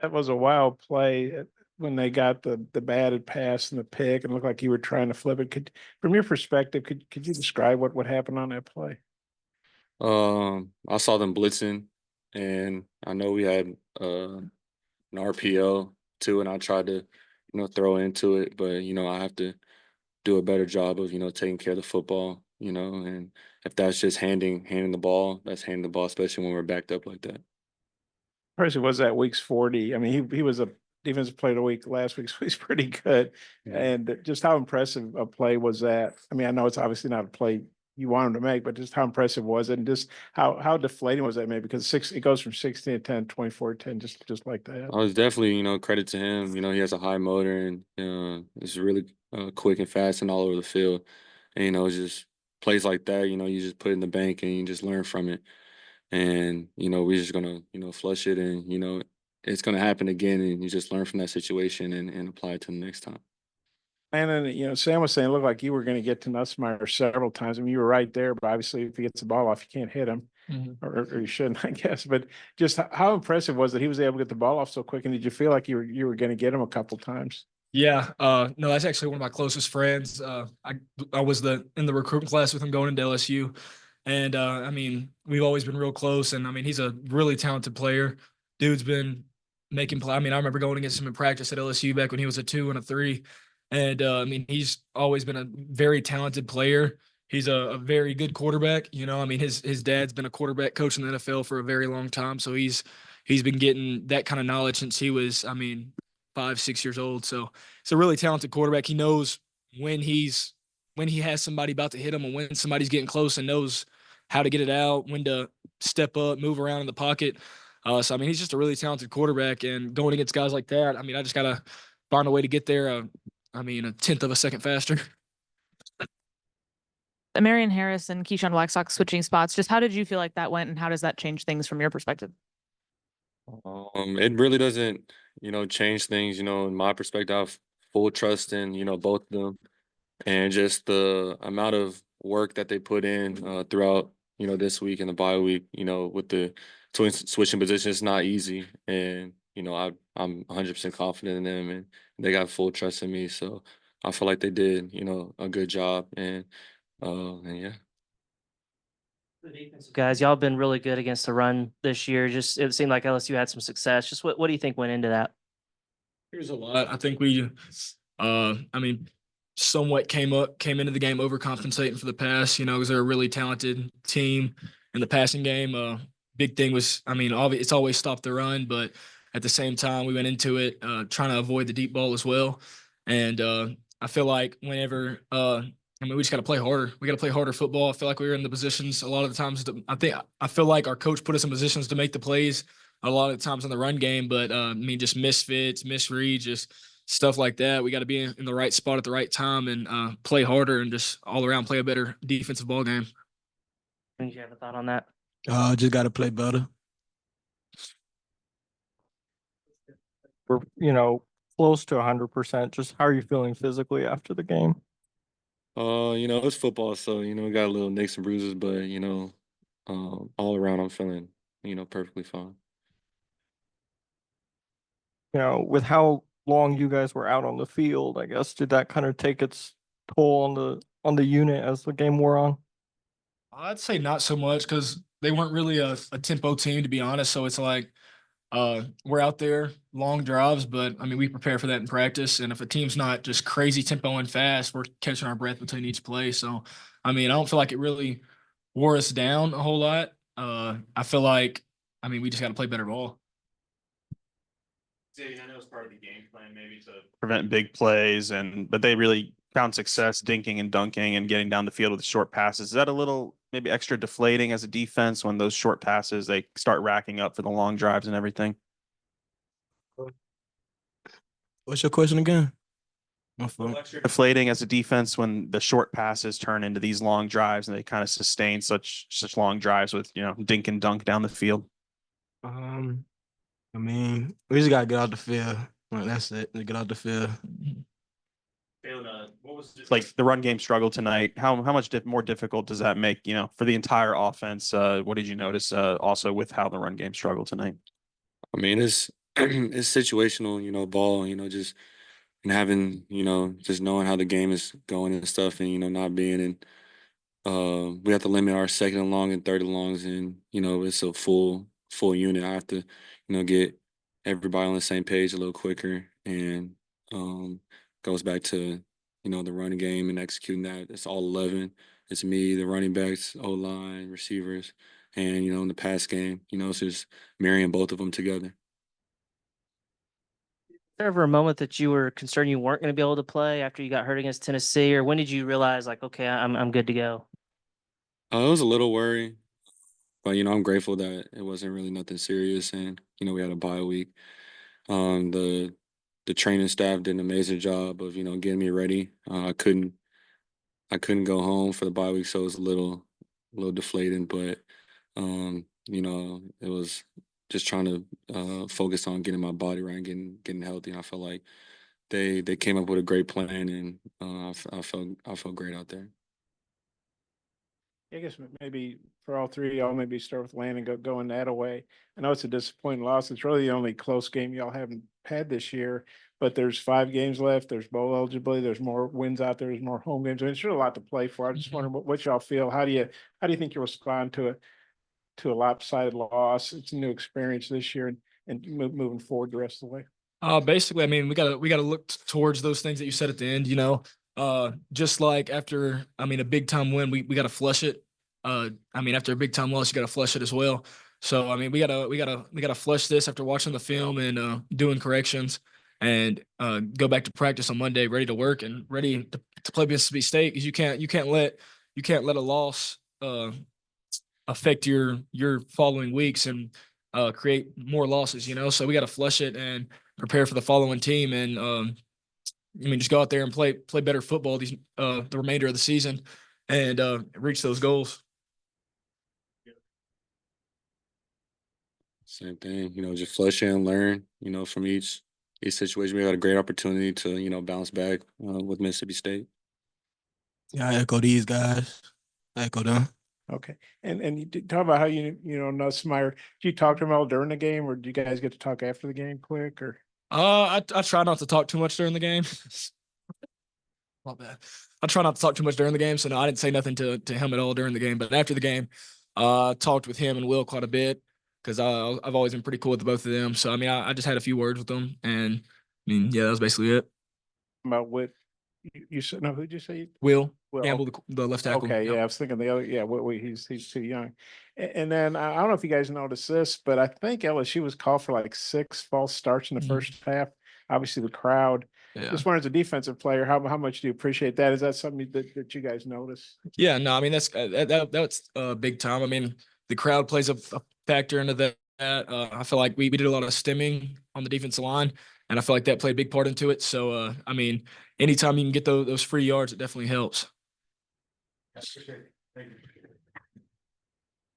That was a wild play when they got the batted pass and the pick and it looked like you were trying to flip it. From your perspective, could you describe what happened on that play? I saw them blitzing, and I know we had an RPO too, and I tried to, throw into it, but I have to do a better job of taking care of the football, and if that's just handing the ball, that's handing the ball, especially when we're backed up like that. Person was at week's 40. I mean, he was a defensive player of the week last week, so he's pretty good. Yeah. And just how impressive a play was that? I mean, I know it's obviously not a play you want him to make, but just how impressive was it? And just how deflating was that maybe? Because it goes from 16 to 10, 24 to 10, just like that. I was definitely, credit to him. He has a high motor and is really quick and fast and all over the field. And it's just plays like that. You just put it in the bank and you just learn from it. And we're just gonna flush it, and it's gonna happen again, and you just learn from that situation and apply it to the next time. And then, Sam was saying it looked like you were going to get to Nussmeyer several times. I mean, you were right there, but obviously if he gets the ball off, you can't hit him. Or you shouldn't, I guess. But just how impressive was that he was able to get the ball off so quick? And did you feel like you were going to get him a couple times? Yeah, no, that's actually one of my closest friends. I was in the recruiting class with him going into LSU, and I mean we've always been real close. And I mean he's a really talented player. Dude's been making play. I mean I remember going against him in practice at LSU back when he was a 2 and a 3, and I mean he's always been a very talented player. He's a very good quarterback. I mean his dad's been a quarterback coach in the NFL for a very long time, so he's been getting that kind of knowledge since he was, I mean, 5, 6 years old. So it's a really talented quarterback. He knows when he has somebody about to hit him and when somebody's getting close, and knows how to get it out, when to step up, move around in the pocket. So I mean, he's just a really talented quarterback, and going against guys like that, I mean, I just gotta find a way to get there. I mean, a tenth of a second faster. Marion Harris and Keyshawn Blackstock switching spots. Just how did you feel like that went, and how does that change things from your perspective? It really doesn't, change things. In my perspective, I have full trust in, both of them, and just the amount of work that they put in throughout, this week and the bye week, with the switching positions, it's not easy. And, I'm 100% confident in them, and they got full trust in me. So I feel like they did, a good job. And yeah. The defensive guys, y'all have been really good against the run this year. Just it seemed like LSU had some success. Just what do you think went into that? Here's a lot. I think we, I mean, somewhat came into the game overcompensating for the pass. Because they're a really talented team in the passing game. Big thing was, I mean, it's always stop the run, but at the same time, we went into it trying to avoid the deep ball as well. And I feel like whenever, I mean, we just got to play harder. We got to play harder football. I feel like we were in the positions a lot of the times. I feel like our coach put us in positions to make the plays a lot of the times in the run game, but I mean, just misfits, misreads, just stuff like that. We got to be in the right spot at the right time and play harder and just all around play a better defensive ball game. Do you have a thought on that? Just got to play better. We're, close to 100%. Just how are you feeling physically after the game? It's football, so we got a little nicks and bruises, but all around I'm feeling, perfectly fine. With how long you guys were out on the field, I guess, did that kind of take its toll on the unit as the game wore on? I'd say not so much because they weren't really a tempo team, to be honest. So it's like we're out there long drives, but I mean we prepare for that in practice. And if a team's not just crazy tempo and fast, we're catching our breath between each play. So I mean I don't feel like it really wore us down a whole lot. I feel like we just got to play better ball. Xavian, I know it's part of the game plan maybe to prevent big plays, but they really found success dinking and dunking and getting down the field with short passes. Is that a little maybe extra deflating as a defense when those short passes they start racking up for the long drives and everything? What's your question again? Deflating as a defense when the short passes turn into these long drives and they kind of sustain such long drives with dink and dunk down the field. I mean, we just gotta get out the field. Like, that's it. Get out the field. What was like the run game struggle tonight? How much more difficult does that make? For the entire offense. What did you notice? Also with how the run game struggled tonight. I mean, it's it's situational, ball, just and having, just knowing how the game is going and stuff, and not being in. We have to limit our second and long and third and longs, and it's a full unit. I have to, get everybody on the same page a little quicker, and goes back to the running game and executing that. It's all 11. It's me, the running backs, O line, receivers, and in the pass game, it's just marrying both of them together. There ever a moment that you were concerned you weren't going to be able to play after you got hurt against Tennessee, or when did you realize like, okay, I'm good to go? It was a little worry, but I'm grateful that it wasn't really nothing serious, and we had a bye week. The training staff did an amazing job of getting me ready. I couldn't go home for the bye week, so it was a little deflating, but it was just trying to focus on getting my body right, and getting healthy. And I felt like they came up with a great plan, and I felt great out there. I guess maybe for all three of y'all, maybe start with Landon, going that away. I know it's a disappointing loss. It's really the only close game y'all haven't had this year, but there's 5 games left. There's bowl eligibility. There's more wins out there. There's more home games. I mean, it's really a lot to play for. I just wonder what y'all feel. How do you think you'll respond to a lopsided loss? It's a new experience this year, and moving forward the rest of the way. Basically, I mean, we gotta look towards those things that you said at the end. Just like after, I mean, a big time win, we gotta flush it. I mean, after a big time loss, you gotta flush it as well. So I mean, we gotta flush this after watching the film and doing corrections, and go back to practice on Monday, ready to work and ready to play Mississippi State, because you can't let a loss affect your following weeks and create more losses. So we got to flush it and prepare for the following team, and I mean, just go out there and play better football the remainder of the season, and reach those goals. Same thing, just flush and learn, from each situation. We got a great opportunity to, bounce back with Mississippi State. Yeah, I echo these guys. I echo them. Okay. And you talk about how Nussmeier, did you talk to him all during the game, or do you guys get to talk after the game quick, or? I try not to talk too much during the game. My bad. I try not to talk too much during the game, so no, I didn't say nothing to him at all during the game. But after the game, I talked with him and Will quite a bit, because I've always been pretty cool with both of them. So I mean, I just had a few words with them, and I mean, yeah, that was basically it. About what you said? No, who'd you say? Will Well, Campbell, the left tackle. Okay, Yep. yeah, I was thinking the other. Yeah, he's too young. And then I don't know if you guys noticed this, but I think LSU was called for like 6 false starts in the first half. Obviously, the crowd. Yeah. Just wondering, as a defensive player, how much do you appreciate that? Is that something that you guys notice? Yeah, no, I mean, that's big time. I mean, the crowd plays a factor into that. I feel like we did a lot of stimming on the defensive line, and I feel like that played a big part into it. So I mean, anytime you can get those free yards, it definitely helps. Thank you.